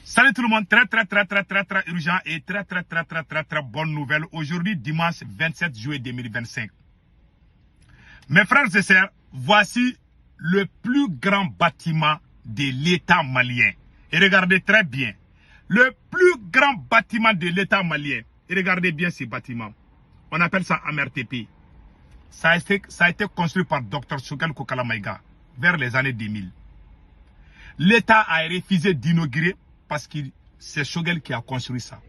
Salut tout le monde, très urgent et très bonne nouvelle. Aujourd'hui, dimanche 27 juillet 2025. Mes frères et sœurs, voici le plus grand bâtiment de l'État malien. Et regardez très bien. Le plus grand bâtiment de l'État malien. Et regardez bien ce bâtiment. On appelle ça AMRTP. Ça a été construit par Dr Choguel Kokala Maïga vers les années 2000. L'État a refusé d'inaugurer parce que c'est Choguel qui a construit ça.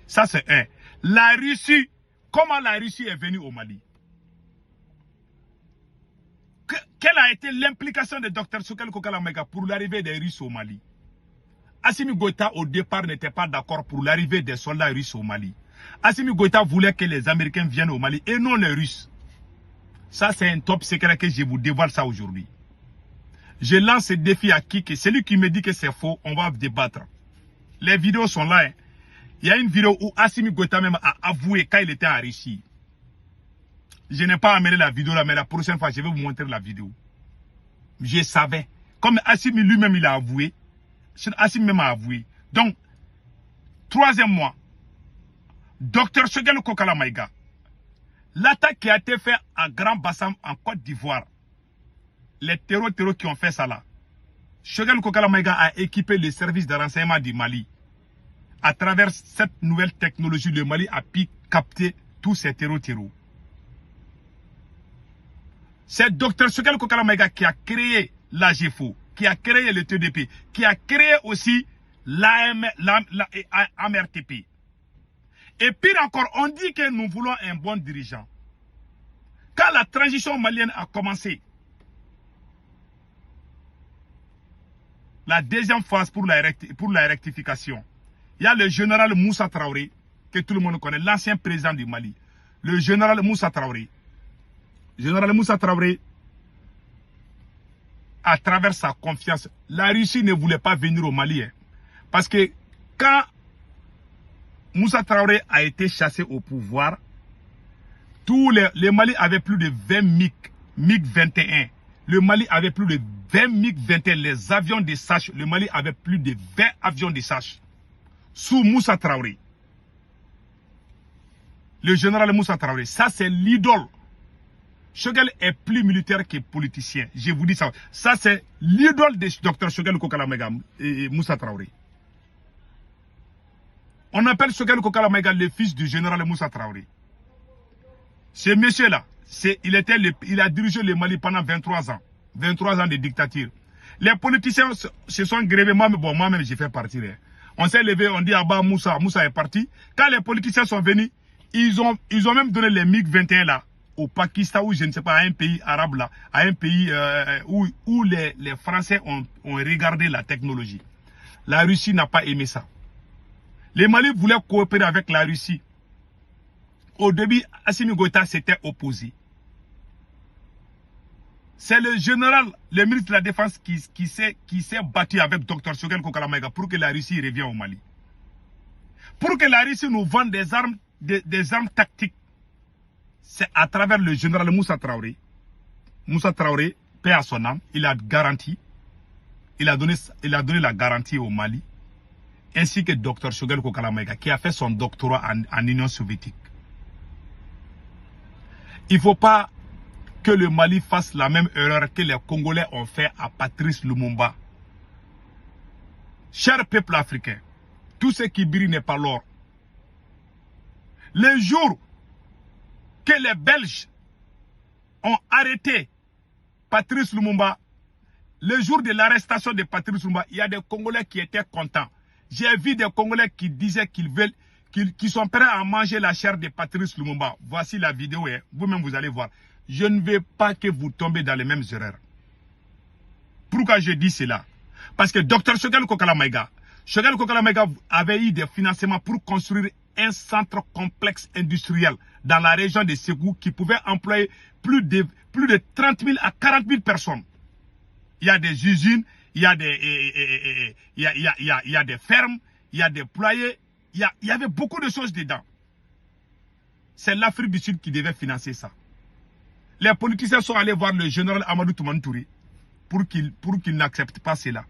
Ça c'est un. La Russie, comment la Russie est venue au Mali? Quelle a été l'implication de Dr Choguel Kokala Maïga pour l'arrivée des Russes au Mali? Assimi Goïta au départ n'était pas d'accord pour l'arrivée des soldats russes au Mali. Assimi Goïta voulait que les Américains viennent au Mali et non les Russes. Ça c'est un top secret que je vous dévoile ça aujourd'hui. Je lance ce défi à qui que celui qui me dit que c'est faux, on va débattre. Les vidéos sont là. Hein. Il y a une vidéo où Assimi Goïta même a avoué quand il était en Russie. Je n'ai pas amené la vidéo là, mais la prochaine fois, je vais vous montrer la vidéo. Je savais. Comme Assimi lui-même, il a avoué. Assimi même a avoué. Donc, troisième mois, Dr Choguel Kokala Maïga, l'attaque qui a été faite à Grand Bassam en Côte d'Ivoire, les terreaux qui ont fait ça là, Choguel Kokala Maïga a équipé les services de renseignement du Mali. À travers cette nouvelle technologie, le Mali a pu capter tous ces terreaux. C'est Dr Choguel Kokala Maïga qui a créé l'AGFO, qui a créé le TDP, qui a créé aussi l'AMRTP. Et pire encore, on dit que nous voulons un bon dirigeant. Quand la transition malienne a commencé, la deuxième phase pour la rectification, il y a le général Moussa Traoré, que tout le monde connaît, l'ancien président du Mali. Le général Moussa Traoré. Général Moussa Traoré, à travers sa confiance, la Russie ne voulait pas venir au Mali. Hein, parce que quand Moussa Traoré a été chassé au pouvoir, le Mali avait plus de 20 MiG-21. Le Mali avait plus de 20 MiG-21. Les avions de SACH, le Mali avait plus de 20 avions de SACH. Sous Moussa Traoré. Le général Moussa Traoré. Ça, c'est l'idole. Choguel est plus militaire que politicien. Je vous dis ça. Ça, c'est l'idole de Dr Choguel Kokala Maïga et Moussa Traoré. On appelle Choguel Kokala Maïga le fils du général Moussa Traoré. Ce monsieur-là, il a dirigé le Mali pendant 23 ans. 23 ans de dictature. Les politiciens se sont grévés. Moi-même, j'ai fait partir. Hein. On s'est levé, on dit ah bah Moussa est parti. Quand les politiciens sont venus, ils ont même donné les MiG-21 là au Pakistan ou je ne sais pas, à un pays arabe là, à un pays où les Français ont regardé la technologie. La Russie n'a pas aimé ça. Les Mali voulaient coopérer avec la Russie. Au début, Assimi Goïta s'était opposé. C'est le général, le ministre de la Défense qui s'est battu avec Dr Choguel Kokala Maïga pour que la Russie revienne au Mali. Pour que la Russie nous vende des armes tactiques. C'est à travers le général Moussa Traoré. Moussa Traoré, paix à son âme, il a garanti. Il a donné la garantie au Mali. Ainsi que Dr Choguel Kokala Maïga qui a fait son doctorat en Union soviétique. Il ne faut pas que le Mali fasse la même erreur que les Congolais ont fait à Patrice Lumumba. Cher peuple africain, tout ce qui brille n'est pas l'or. Le jour que les Belges ont arrêté Patrice Lumumba, le jour de l'arrestation de Patrice Lumumba, il y a des Congolais qui étaient contents. J'ai vu des Congolais qui disaient qu'ils sont prêts à manger la chair de Patrice Lumumba. Voici la vidéo, hein. Vous-même vous allez voir. Je ne veux pas que vous tombez dans les mêmes erreurs. Pourquoi je dis cela? Parce que Dr Choguel Kokala Maïga avait eu des financements pour construire un centre complexe industriel dans la région de Ségou qui pouvait employer plus de 30 000 à 40 000 personnes. Il y a des usines, il y a des fermes, il y a des poulaillers, il y avait beaucoup de choses dedans. C'est l'Afrique du Sud qui devait financer ça. Les politiciens sont allés voir le général Amadou Toumani Touré pour qu'il n'accepte pas cela.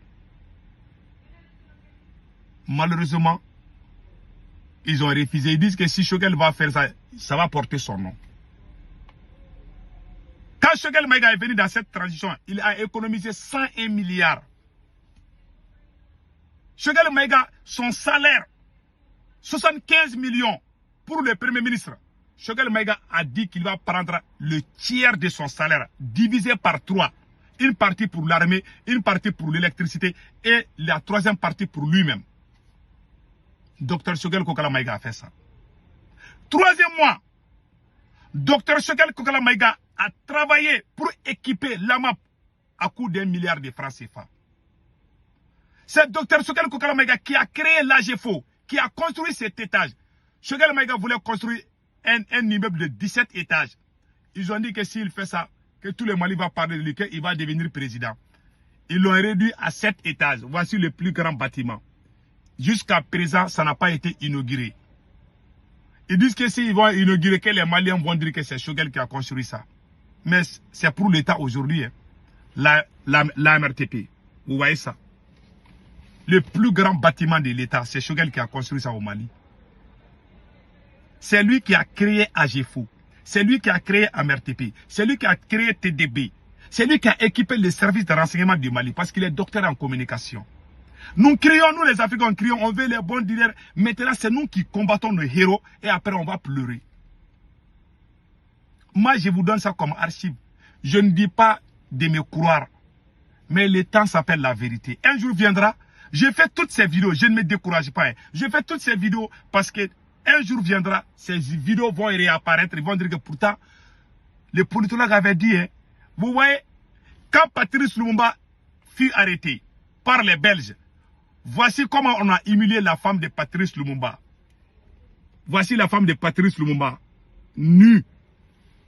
Malheureusement, ils ont refusé. Ils disent que si Choguel va faire ça, ça va porter son nom. Quand Choguel Maïga est venu dans cette transition, il a économisé 101 milliards. Choguel Maïga, son salaire, 75 millions pour le Premier ministre. Choguel Maïga a dit qu'il va prendre le tiers de son salaire, divisé par 3. Une partie pour l'armée, une partie pour l'électricité et la troisième partie pour lui-même. Dr Choguel Kokala Maïga a fait ça. Troisième mois, Dr Choguel Kokala Maïga a travaillé pour équiper l'AMAP à coût d'1 milliard de francs CFA. C'est Dr Choguel Kokala Maïga qui a créé l'AGFO, qui a construit cet étage. Choguel Maïga voulait construire un immeuble de 17 étages. Ils ont dit que s'il fait ça, que tout le Mali va parler de lui, qu'il va devenir président. Ils l'ont réduit à 7 étages. Voici le plus grand bâtiment. Jusqu'à présent, ça n'a pas été inauguré. Ils disent que s'ils vont inaugurer, que les Maliens vont dire que c'est Choguel qui a construit ça. Mais c'est pour l'État aujourd'hui. Hein. La MRTP. Vous voyez ça? Le plus grand bâtiment de l'État, c'est Choguel qui a construit ça au Mali. C'est lui qui a créé AGFO. C'est lui qui a créé MRTP. C'est lui qui a créé TDB. C'est lui qui a équipé les services de renseignement du Mali parce qu'il est docteur en communication. Nous crions, nous les Africains, crions, on veut les bons leaders. Maintenant, c'est nous qui combattons nos héros et après on va pleurer. Moi, je vous donne ça comme archive. Je ne dis pas de me croire, mais le temps s'appelle la vérité. Un jour viendra, je fais toutes ces vidéos, je ne me décourage pas. Hein. Je fais toutes ces vidéos parce que un jour viendra, ces vidéos vont réapparaître, ils vont dire que pourtant, les politologues avaient dit, hein, vous voyez, quand Patrice Lumumba fut arrêté par les Belges, voici comment on a humilié la femme de Patrice Lumumba. Voici la femme de Patrice Lumumba, nue,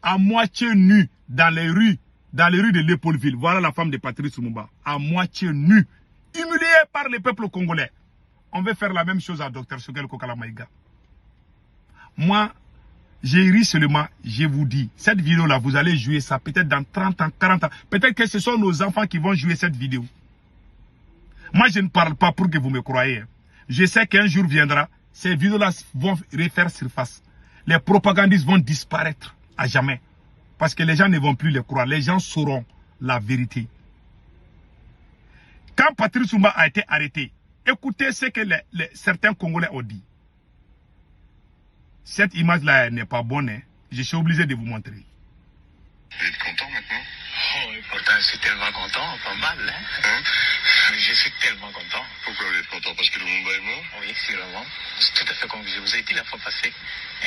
à moitié nue, dans les rues de Léopoldville. Voilà la femme de Patrice Lumumba, à moitié nue, humiliée par le peuple congolais. On veut faire la même chose à Dr Choguel Kokala Maïga. Moi, j'ai ri seulement, je vous dis, cette vidéo-là, vous allez jouer ça peut-être dans 30 ans, 40 ans. Peut-être que ce sont nos enfants qui vont jouer cette vidéo. Moi, je ne parle pas pour que vous me croyez. Je sais qu'un jour viendra, ces vidéos-là vont refaire surface. Les propagandistes vont disparaître à jamais. Parce que les gens ne vont plus les croire. Les gens sauront la vérité. Quand Patrice Lumumba a été arrêté, écoutez ce que certains Congolais ont dit. Cette image-là n'est pas bonne. Hein. Je suis obligé de vous montrer. Vous êtes content maintenant? Oh, et pourtant, je suis tellement content, pas mal, hein? Je suis tellement content. Pourquoi vous êtes content? Parce que Lumumba est mort? Oui, sûrement. C'est tout à fait comme je vous ai dit la fois passée,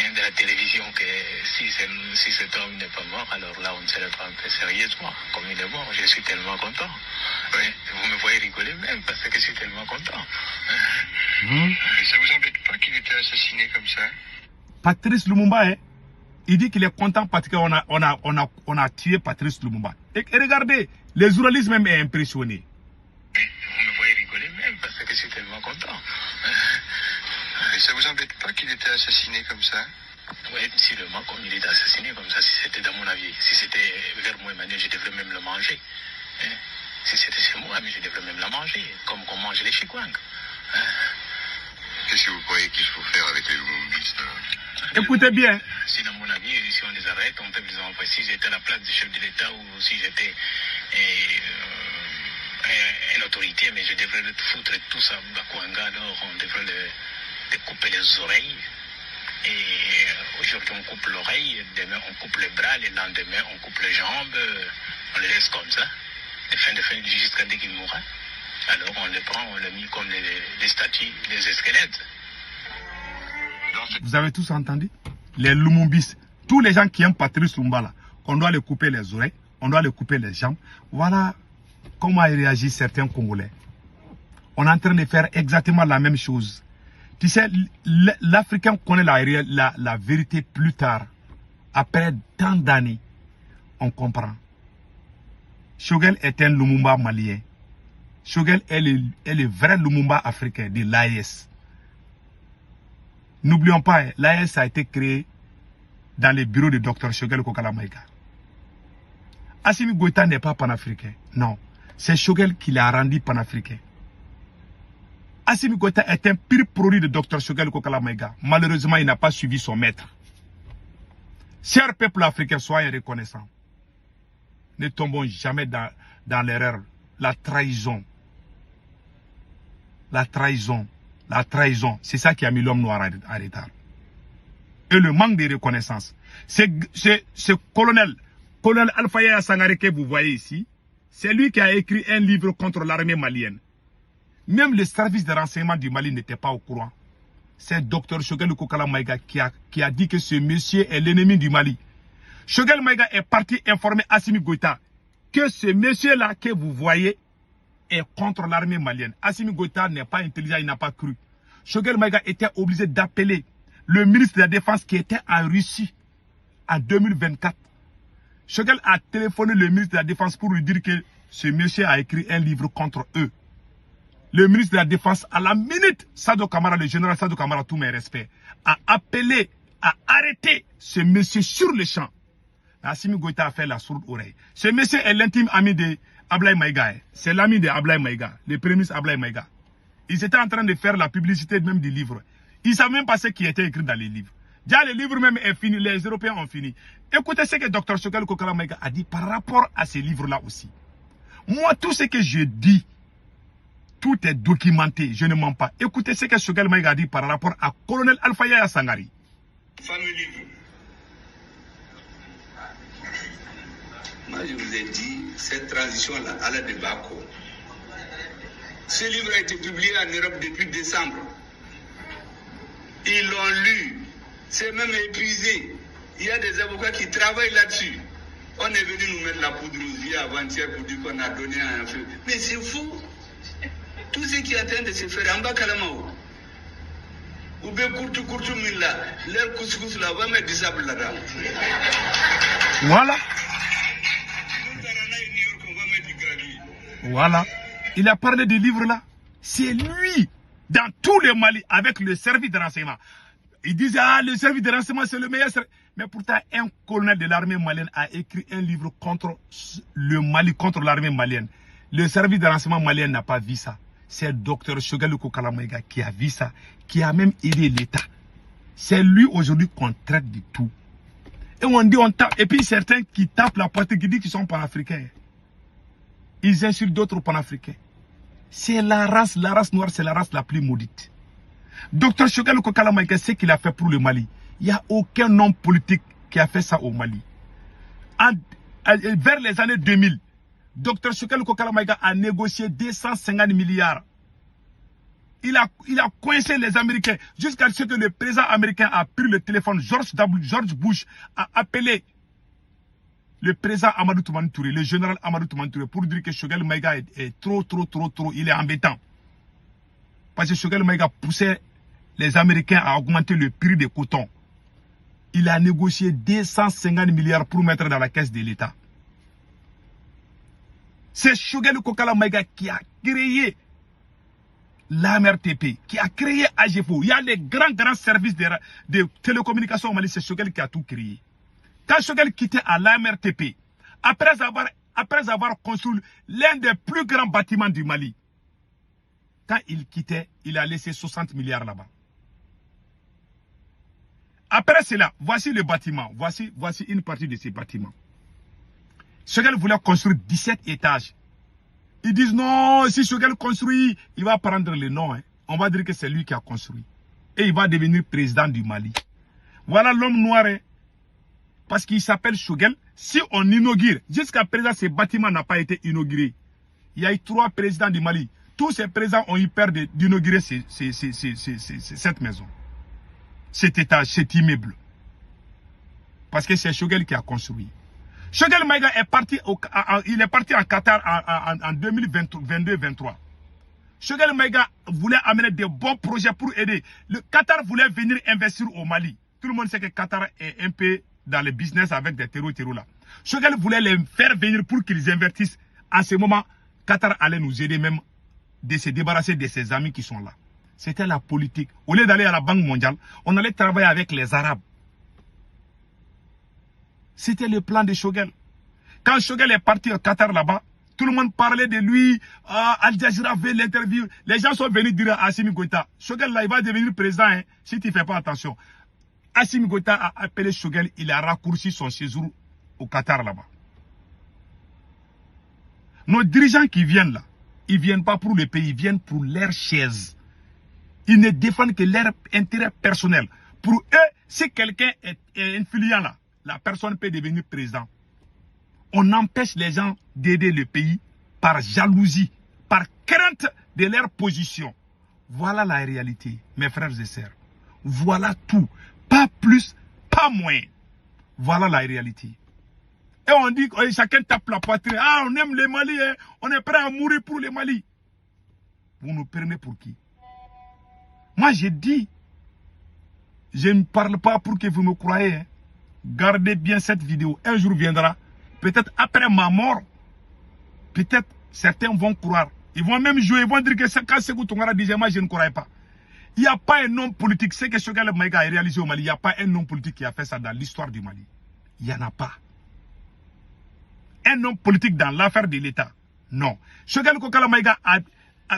hein, de la télévision, que si cet homme n'est pas mort, alors là, on ne serait pas un peu sérieusement. Comme il est mort, je suis tellement content. Oui, vous me voyez rigoler même parce que je suis tellement content. Et ça vous embête pas qu'il était assassiné comme ça? Patrice Lumumba, hein, il dit qu'il est content parce qu'on a tué Patrice Lumumba. Et regardez, les journalistes même sont impressionnés. Vous me voyez rigoler même parce que je suis tellement content. Et ça vous embête pas qu'il était assassiné comme ça? Oui, sûrement, comme il est assassiné comme ça, si c'était dans mon avis, si c'était vers moi, Emmanuel, je devrais même le manger. Hein? Si c'était chez moi, mais je devrais même la manger, comme on mange les chikwang. Qu'est-ce que vous croyez qu'il faut faire avec les Lumumbistes? Écoutez bien. Si dans mon avis, si on les arrête, on peut les envoyer. Si j'étais à la place du chef de l'État ou si j'étais une autorité, mais je devrais foutre tout ça à Kouanga, alors on devrait les couper les oreilles. Et aujourd'hui on coupe l'oreille, demain on coupe les bras, le lendemain on coupe les jambes, on les laisse comme ça, de fin jusqu'à dès qu'ils mourront. Alors on les prend, on les met comme les statues, les squelettes. Vous avez tous entendu? Les Lumumbis, tous les gens qui aiment Patrice Lumumba là, on doit les couper les oreilles, on doit les couper les jambes. Voilà comment réagissent certains Congolais. On est en train de faire exactement la même chose. Tu sais, l'Africain connaît la vérité plus tard. Après tant d'années, on comprend. Choguel est un Lumumba malien. Choguel est le vrai Lumumba africain de l'AES. N'oublions pas, l'AES a été créé dans les bureaux de Dr Choguel Kokala Maïga. Assimi Goïta n'est pas panafricain. Non, c'est Choguel qui l'a rendu panafricain. Assimi Goïta est un pur produit de Dr Choguel Kokala Maïga. Malheureusement, il n'a pas suivi son maître. Chers peuples africains, soyez reconnaissants. Ne tombons jamais dans l'erreur. La trahison. La trahison. La trahison. C'est ça qui a mis l'homme noir à retard. Et le manque de reconnaissance. Ce colonel Alpha Yaya Sangare que vous voyez ici, c'est lui qui a écrit un livre contre l'armée malienne. Même le service de renseignement du Mali n'était pas au courant. C'est Dr Choguel Kokala Maïga qui a dit que ce monsieur est l'ennemi du Mali. Choguel Maïga est parti informer Assimi Goïta que ce monsieur-là que vous voyez est contre l'armée malienne. Assimi Goïta n'est pas intelligent, il n'a pas cru. Choguel Maïga était obligé d'appeler le ministre de la Défense qui était en Russie en 2024. Choguel a téléphoné le ministre de la Défense pour lui dire que ce monsieur a écrit un livre contre eux. Le ministre de la Défense, à la minute, Sado Kamara, le général Sado Kamara, tous mes respects, a appelé à arrêter ce monsieur sur le champ. Assimi Goïta a fait la sourde oreille. Ce monsieur est l'intime ami de Ablaye Maïga. C'est l'ami de Ablaye Maïga, le premier ministre Ablaye Maïga. Ils étaient en train de faire la publicité même du livre. Ils ne savent même pas ce qui était écrit dans les livres. Déjà, le livre même est fini, les Européens ont fini. Écoutez ce que Dr Choguel Kokala Maïga a dit par rapport à ces livres-là aussi. Moi, tout ce que je dis, tout est documenté, je ne mens pas. Écoutez ce que Choguel Maïga a dit par rapport à colonel Alpha Yaya Sangare. Fameux livre. Moi, je vous ai dit, cette transition-là, à la débâcle. Ce livre a été publié en Europe depuis décembre. Ils l'ont lu. C'est même épuisé. Il y a des avocats qui travaillent là-dessus. On est venu nous mettre la poudre aux yeux avant-hier pour dire qu'on a donné un feu. Mais c'est fou. Tout ce qui est en train de se faire en bas Kalamao. Ou bien Kourtou Milla, leur couscous là, va mettre du sable là-dedans. Voilà. Voilà. Il a parlé du livre là. C'est lui, dans tout le Mali, avec le service de renseignement. Il disait, ah, le service de renseignement, c'est le meilleur. Mais pourtant, un colonel de l'armée malienne a écrit un livre contre le Mali, contre l'armée malienne. Le service de renseignement malien n'a pas vu ça. C'est Dr Choguel Kokala Maïga qui a vu ça, qui a même aidé l'État. C'est lui aujourd'hui qu'on traite du tout. Et on dit, on tape. Et puis certains qui tapent la porte, qui disent qu'ils sont panafricains. Ils insultent d'autres panafricains. C'est la race noire, c'est la race la plus maudite. Dr Choguel Kokala Maïga, ce qu'il a fait pour le Mali, il n'y a aucun homme politique qui a fait ça au Mali. Vers les années 2000, Dr Choguel Kokala Maïga a négocié 250 milliards. Il a coincé les Américains jusqu'à ce que le président américain a pris le téléphone. George Bush a appelé le président Amadou Toumani Touré, le général Amadou Toumani Touré, pour dire que Choguel Maïga est trop, il est embêtant. Parce que Choguel Maïga poussait les Américains à augmenter le prix des cotons. Il a négocié 250 milliards pour mettre dans la caisse de l'État. C'est Choguel Kokala Maïga qui a créé l'AMRTP, qui a créé AGEFO. Il y a les grands services de télécommunications au Mali, c'est Choguel qui a tout créé. Quand Choguel quittait à l'AMRTP, après avoir construit l'un des plus grands bâtiments du Mali, quand il quittait, il a laissé 60 milliards là-bas. Après cela, voici le bâtiment. Voici une partie de ces bâtiments. Choguel voulait construire 17 étages. Ils disent non, si Choguel construit, il va prendre le nom. Hein. On va dire que c'est lui qui a construit. Et il va devenir président du Mali. Voilà l'homme noir. Hein. Parce qu'il s'appelle Choguel. Si on inaugure, jusqu'à présent, ce bâtiment n'a pas été inauguré. Il y a eu 3 présidents du Mali. Tous ces présidents ont eu peur d'inaugurer cette maison. Cet étage, cet immeuble. Parce que c'est Choguel qui a construit. Choguel Maïga est parti en Qatar en 2022-23. Choguel Maïga voulait amener de bons projets pour aider. Le Qatar voulait venir investir au Mali. Tout le monde sait que Qatar est un peu dans le business avec des terreaux là. Choguel voulait les faire venir pour qu'ils investissent. En ce moment, Qatar allait nous aider même de se débarrasser de ses amis qui sont là. C'était la politique. Au lieu d'aller à la Banque mondiale, on allait travailler avec les Arabes. C'était le plan de Choguel. Quand Choguel est parti au Qatar là-bas, tout le monde parlait de lui. Al Jazeera avait l'interview. Les gens sont venus dire à Assimi Goïta, Choguel là, il va devenir président hein, si tu ne fais pas attention. Assimi Goïta a appelé Choguel, il a raccourci son séjour au Qatar là-bas. Nos dirigeants qui viennent là, ils ne viennent pas pour le pays, ils viennent pour leur chaise. Ils ne défendent que leur intérêt personnel. Pour eux, si quelqu'un est influent là, la personne peut devenir président. On empêche les gens d'aider le pays par jalousie, par crainte de leur position. Voilà la réalité, mes frères et sœurs. Voilà tout. Pas plus, pas moins. Voilà la réalité. Et on dit que chacun tape la poitrine. Ah, on aime les Mali, hein. On est prêt à mourir pour les Mali. Vous nous prenez pour qui? Moi, j'ai dit, je ne parle pas pour que vous me croyez. Hein. Gardez bien cette vidéo. Un jour viendra, peut-être après ma mort, peut-être certains vont croire. Ils vont même jouer, ils vont dire que quand Sékou Toungara disait, moi je ne croyais pas. Il n'y a pas un homme politique, c'est que Choguel Maïga a réalisé au Mali, il n'y a pas un homme politique qui a fait ça dans l'histoire du Mali. Il n'y en a pas. Un homme politique dans l'affaire de l'État, non. Choguel Kokala Maïga a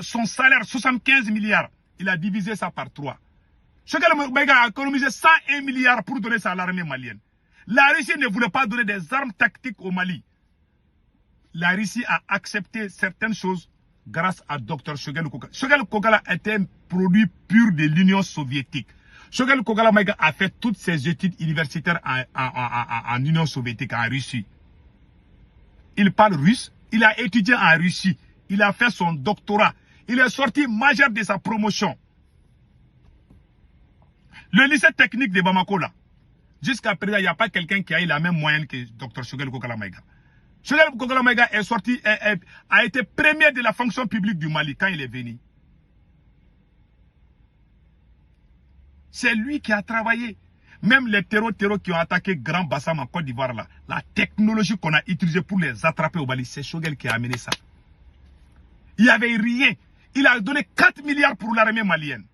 son salaire, 75 milliards, il a divisé ça par 3. Choguel Maïga a économisé 101 milliards pour donner ça à l'armée malienne. La Russie ne voulait pas donner des armes tactiques au Mali. La Russie a accepté certaines choses grâce à Dr Choguel Kokala. Choguel Kokala était un produit pur de l'Union soviétique. Choguel Kokala Maïga a fait toutes ses études universitaires en Union soviétique, en Russie. Il parle russe, il a étudié en Russie, il a fait son doctorat, il est sorti majeur de sa promotion. Le lycée technique de Bamako là, jusqu'à présent, il n'y a pas quelqu'un qui a eu la même moyenne que Dr Choguel Kokala Maïga. Choguel Kokala Maïga est sorti, a été premier de la fonction publique du Mali quand il est venu. C'est lui qui a travaillé. Même les terreaux qui ont attaqué Grand Bassam en Côte d'Ivoire, là, la technologie qu'on a utilisée pour les attraper au Mali, c'est Choguel qui a amené ça. Il n'y avait rien. Il a donné 4 milliards pour l'armée malienne.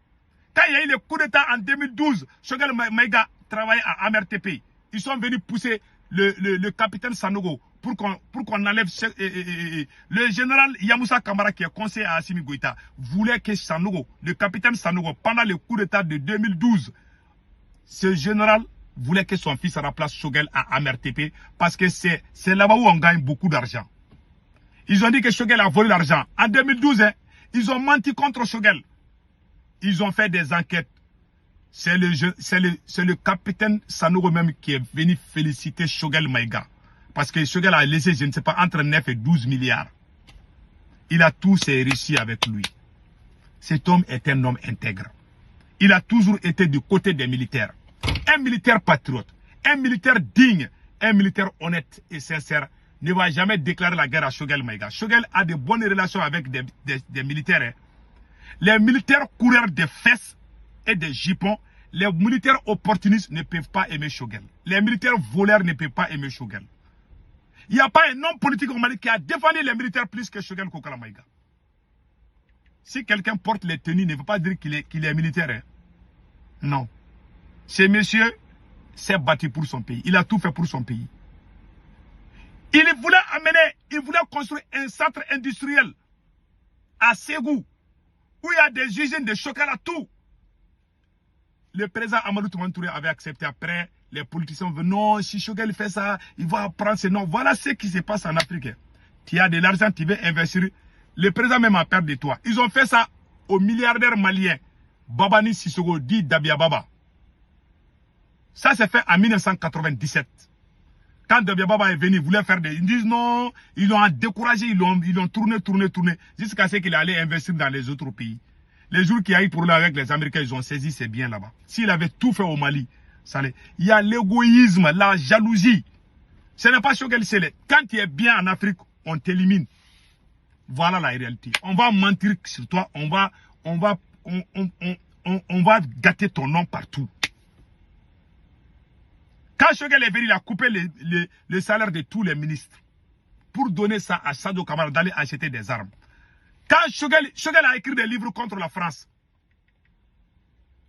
Quand il y a eu le coup d'État en 2012, Choguel Maïga travaillait à AMRTP. Ils sont venus pousser le capitaine Sanogo pour qu'on enlève le général Yamoussa Kamara, qui est conseiller à Assimi Goïta, voulait que Sanogo, le capitaine Sanogo, pendant le coup d'État de 2012, ce général voulait que son fils remplace Choguel à AMRTP parce que c'est là-bas où on gagne beaucoup d'argent. Ils ont dit que Choguel a volé l'argent. En 2012, hein, ils ont menti contre Choguel. Ils ont fait des enquêtes. C'est le capitaine Sanogo même qui est venu féliciter Choguel Maïga. Parce que Choguel a laissé, je ne sais pas, entre 9 et 12 milliards. Il a tous réussi avec lui. Cet homme est un homme intègre. Il a toujours été du côté des militaires. Un militaire patriote, un militaire digne, un militaire honnête et sincère ne va jamais déclarer la guerre à Choguel Maïga. Choguel a de bonnes relations avec des militaires. Hein. Les militaires coureurs de fesses et des jupons, les militaires opportunistes ne peuvent pas aimer Choguel. Les militaires voleurs ne peuvent pas aimer Choguel. Il n'y a pas un homme politique au Mali qui a défendu les militaires plus que Choguel Kokala Maïga. Si quelqu'un porte les tenues, ne veut pas dire qu'il est militaire. Hein. Non. Ce monsieur s'est battu pour son pays. Il a tout fait pour son pays. Il voulait construire un centre industriel à Ségou, où il y a des usines de chocolat, tout. Le président Amadou Toumani Touré avait accepté. Après, les politiciens veulent, non, si Choguel fait ça, il va prendre ses noms. Voilà ce qui se passe en Afrique. Tu as de l'argent, tu veux investir. Le président même a peur de toi. Ils ont fait ça aux milliardaires maliens. Babani Sissoko dit Dabia Baba. Ça s'est fait en 1997. Quand Dabia Baba est venu, il voulait faire des... Ils disent non, ils l'ont découragé, ils l'ont tourné, jusqu'à ce qu'il allait investir dans les autres pays. Les jours qu'il y a eu pour là avec les Américains, ils ont saisi ses biens là-bas. S'il avait tout fait au Mali, ça allait. Il y a l'égoïsme, la jalousie. Ce n'est pas Choguel Sélé. Quand tu es bien en Afrique, on t'élimine. Voilà la réalité. On va mentir sur toi, on va gâter ton nom partout. Quand Choguel est venu, il a coupé le salaire de tous les ministres pour donner ça à Sadio Kamara d'aller acheter des armes. Quand Choguel a écrit des livres contre la France,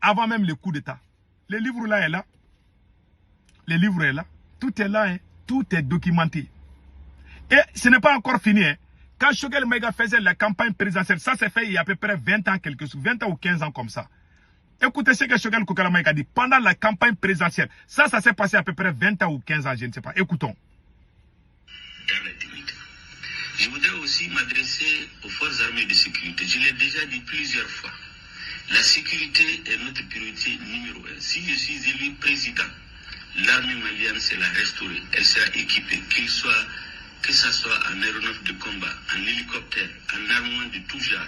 avant même le coup d'État, le livre là est là. Le livre est là. Tout est là, hein. Tout est documenté. Et ce n'est pas encore fini. Hein. Quand Choguel Maïga faisait la campagne présidentielle, ça s'est fait il y a à peu près 20 ans, 20 ans ou 15 ans comme ça. Écoutez ce que Choguel Koukala Maïga dit. Pendant la campagne présidentielle, ça s'est passé à peu près 20 ans ou 15 ans, je ne sais pas. Écoutons. Dans l'intimité. Je voudrais aussi m'adresser aux forces armées de sécurité. Je l'ai déjà dit plusieurs fois. La sécurité est notre priorité numéro 1. Si je suis élu président, l'armée malienne, c'est la restaurer. Elle sera équipée, que ce soit en aéronef de combat, en hélicoptère, en armement de tout genre.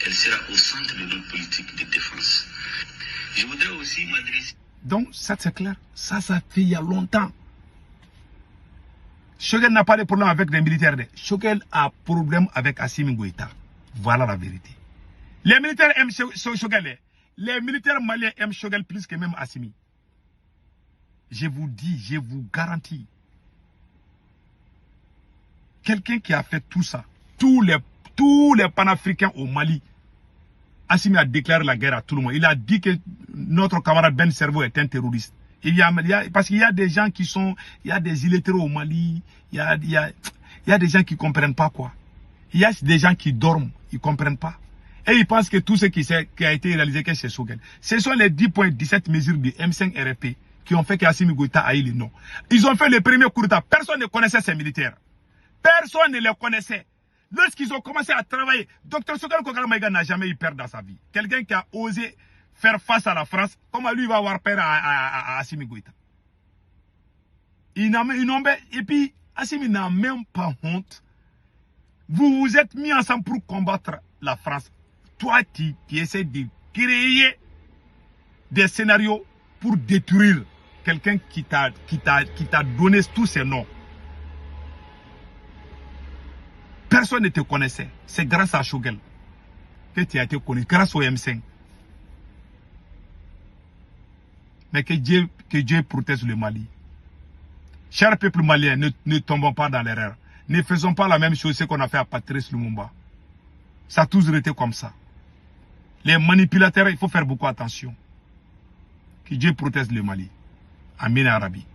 Elle sera au centre de notre politique de défense. Je voudrais aussi m'adresser... Donc, ça c'est clair. Ça fait il y a longtemps. Choguel n'a pas de problème avec les militaires. Choguel a problème avec Assimi Goïta. Voilà la vérité. Les militaires aiment Choguel. Les militaires maliens aiment Choguel plus que même Assimi. Je vous dis, je vous garantis. Quelqu'un qui a fait tout ça, tous les panafricains au Mali, Assimi a déclaré la guerre à tout le monde. Il a dit que notre camarade Ben Servo est un terroriste. Parce qu'il y a des gens qui sont, il y a des illettrés au Mali, il y a des gens qui ne comprennent pas quoi. Il y a des gens qui dorment, ils ne comprennent pas. Et ils pensent que tout ce qui a été réalisé chez Choguel, ce sont les 10.17 mesures du M5 RFP qui ont fait qu'Assimi Goïta a eu le nom. Ils ont fait le premier coup d'État. Personne ne connaissait ces militaires. Personne ne les connaissait. Lorsqu'ils ont commencé à travailler, Dr Choguel Koukala Maïga n'a jamais eu peur dans sa vie. Quelqu'un qui a osé faire face à la France, comment lui va avoir peur à Assimi Goïta? Et puis, Assimi n'a même pas honte. Vous vous êtes mis ensemble pour combattre la France. Toi, tu essaies de créer des scénarios pour détruire quelqu'un qui t'a donné tous ces noms. Personne ne te connaissait. C'est grâce à Choguel que tu as été connu, grâce au M5. Mais que Dieu protège le Mali. Chers peuples maliens, ne tombons pas dans l'erreur. Ne faisons pas la même chose qu'on a fait à Patrice Lumumba. Ça a toujours été comme ça. Les manipulateurs, il faut faire beaucoup attention. Que Dieu protège le Mali. Amin Arabi.